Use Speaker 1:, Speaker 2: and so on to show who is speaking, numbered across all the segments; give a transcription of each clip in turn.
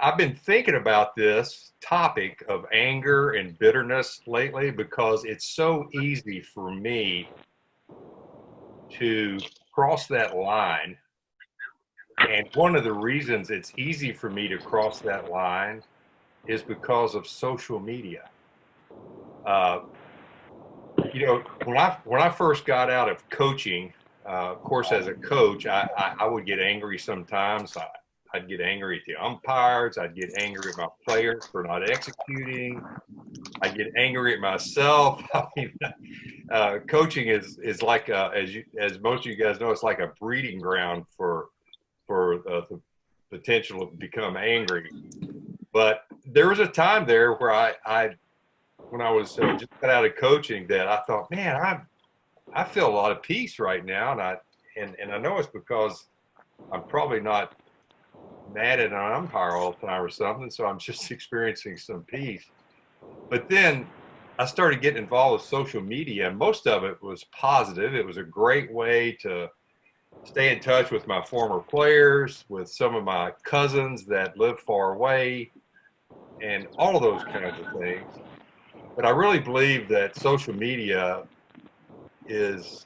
Speaker 1: I've been thinking about this topic of anger and bitterness lately because it's so easy for me to cross that line. And one of the reasons it's easy for me to cross that line is because of social media. Uh, when I first got out of coaching, of course, as a coach, I would get angry sometimes. I'd get angry at the umpires. I'd get angry at my players for not executing. I'd get angry at myself. I mean, coaching is like as most of you guys know, it's like a breeding ground for the potential to become angry. But there was a time there where I when I was just got out of coaching that I thought, man, I feel a lot of peace right now, and I know it's because I'm probably not mad at an umpire all the time or something, so I'm just experiencing some peace. But then I started getting involved with social media, and most of it was positive. It was a great way to stay in touch with my former players, with some of my cousins that live far away, and all of those kinds of things. But I really believe that social media is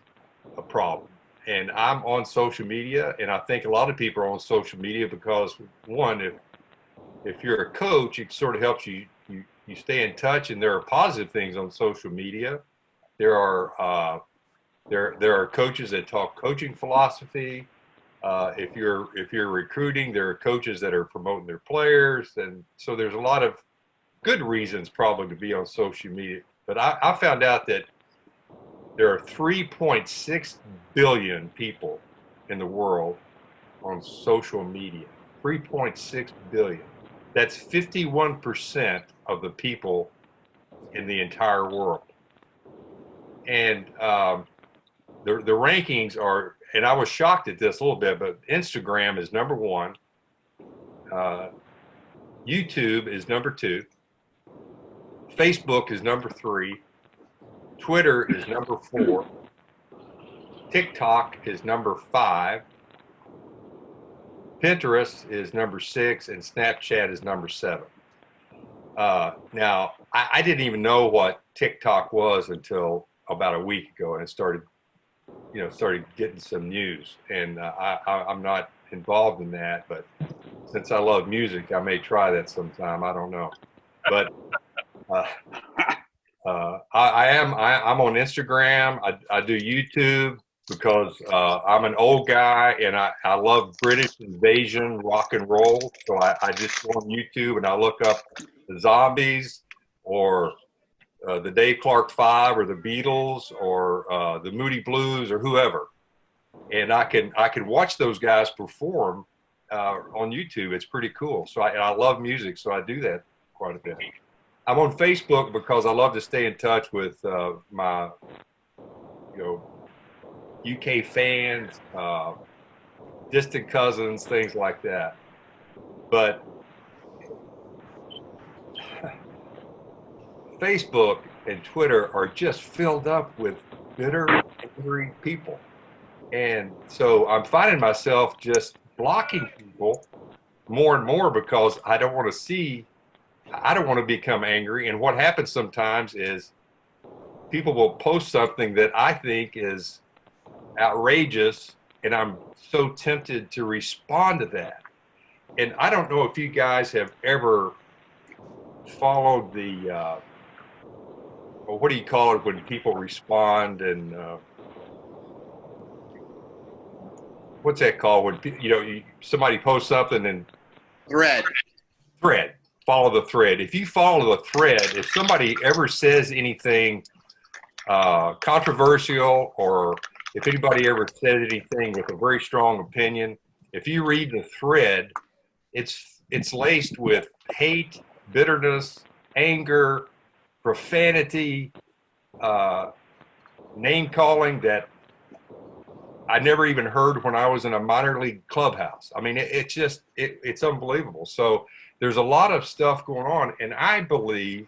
Speaker 1: a problem. And I'm on social media, and I think a lot of people are on social media because one, if you're a coach, it sort of helps you stay in touch, and there are positive things on social media. There are there are coaches that talk coaching philosophy. If you're recruiting, there are coaches that are promoting their players, and so there's a lot of good reasons probably to be on social media. But I found out that there are 3.6 billion people in the world on social media. 3.6 billion. That's 51% of the people in the entire world. And the rankings are, and I was shocked at this a little bit, but Instagram is number one. Uh, YouTube is number two. Facebook is number three. Twitter is number four. TikTok is number five. Pinterest is number six, and Snapchat is number seven. Now, I didn't even know what TikTok was until about a week ago, and it started getting some news. And I'm not involved in that, but since I love music, I may try that sometime. I don't know, but uh, I'm on Instagram. I do YouTube because I'm an old guy and I love British invasion rock and roll. So I just go on YouTube and I look up the Zombies or the Dave Clark Five or the Beatles or the Moody Blues or whoever, and I can watch those guys perform on YouTube. It's pretty cool. So I love music, so I do that quite a bit. I'm on Facebook because I love to stay in touch with my, you know, UK fans, distant cousins, things like that. But Facebook and Twitter are just filled up with bitter, angry people. And so I'm finding myself just blocking people more and more because I don't want to become angry. And what happens sometimes is people will post something that I think is outrageous, and I'm so tempted to respond to that. And I don't know if you guys have ever followed well, what do you call it when people respond and what's that called when somebody posts something and
Speaker 2: Thread.
Speaker 1: thread, follow the thread. If you follow the thread, if somebody ever says anything controversial, or if anybody ever said anything with a very strong opinion, if you read the thread, it's laced with hate, bitterness, anger, profanity, uh, name calling that I never even heard when I was in a minor league clubhouse. I mean, it's unbelievable. So there's a lot of stuff going on, and I believe,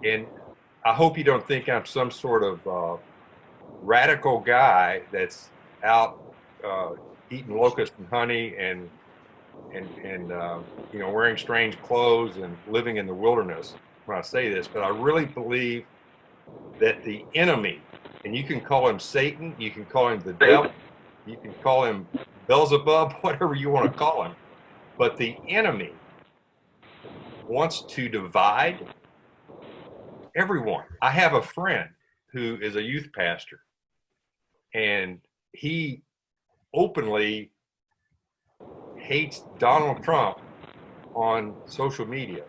Speaker 1: and I hope you don't think I'm some sort of radical guy that's out eating locust and honey and you know, wearing strange clothes and living in the wilderness when I say this, but I really believe that the enemy, and you can call him Satan, you can call him the devil, you can call him Beelzebub, whatever you want to call him, but the enemy wants to divide everyone. I have a friend who is a youth pastor, and he openly hates Donald Trump on social media.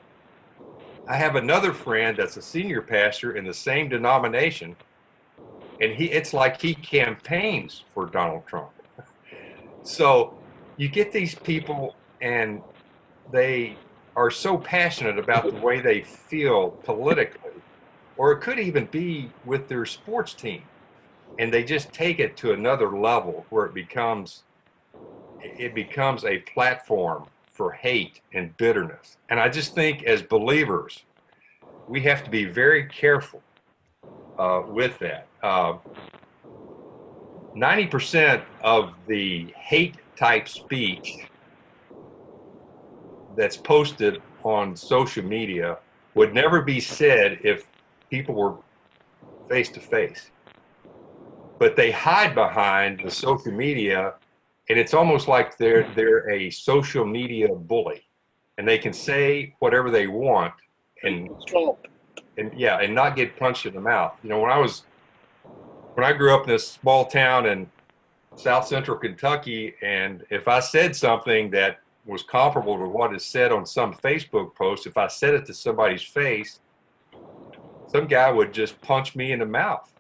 Speaker 1: I have another friend that's a senior pastor in the same denomination, and it's like he campaigns for Donald Trump. So you get these people, and they are so passionate about the way they feel politically, or it could even be with their sports team, and they just take it to another level where it becomes a platform for hate and bitterness. And I just think as believers, we have to be very careful with that. 90% of the hate type speech that's posted on social media would never be said if people were face to face. But they hide behind the social media, and it's almost like they're a social media bully, and they can say whatever they want and yeah, and not get punched in the mouth. You know, when I grew up in this small town in South Central Kentucky, and if I said something that was comparable to what is said on some Facebook post, if I said it to somebody's face, some guy would just punch me in the mouth,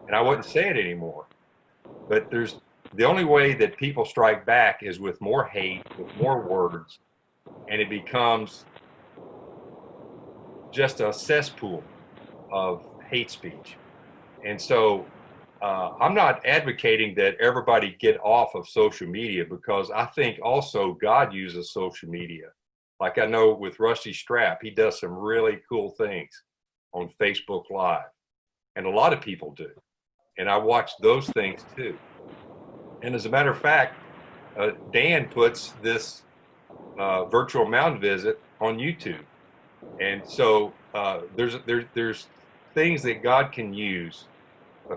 Speaker 1: and I wouldn't say it anymore. But the only way that people strike back is with more hate, with more words, and it becomes just a cesspool of hate speech. And so I'm not advocating that everybody get off of social media, because I think also God uses social media. Like I know with Rusty Strapp, he does some really cool things on Facebook Live, and a lot of people do. And I watch those things too. And as a matter of fact, Dan puts this virtual mound visit on YouTube. And so there's things that God can use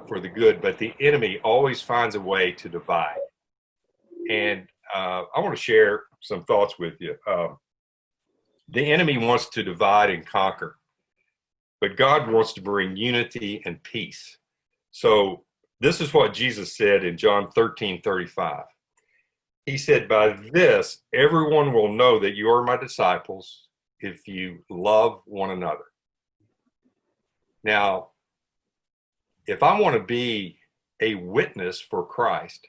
Speaker 1: for the good, but the enemy always finds a way to divide. And I want to share some thoughts with you. The enemy wants to divide and conquer, but God wants to bring unity and peace. So this is what Jesus said in John 13:35. He said, "By this, everyone will know that you are my disciples if you love one another." Now, if I want to be a witness for Christ,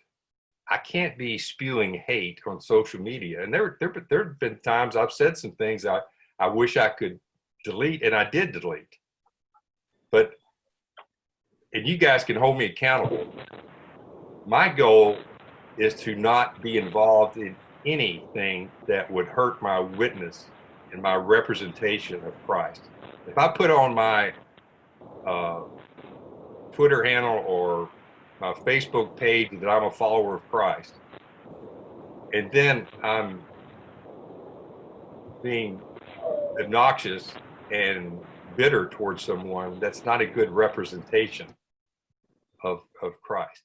Speaker 1: I can't be spewing hate on social media. And there have been times I've said some things I wish I could delete, and I did delete. But, and you guys can hold me accountable. My goal is to not be involved in anything that would hurt my witness and my representation of Christ. If I put on my Twitter handle or my Facebook page that I'm a follower of Christ, and then I'm being obnoxious and bitter towards someone, that's not a good representation of Christ.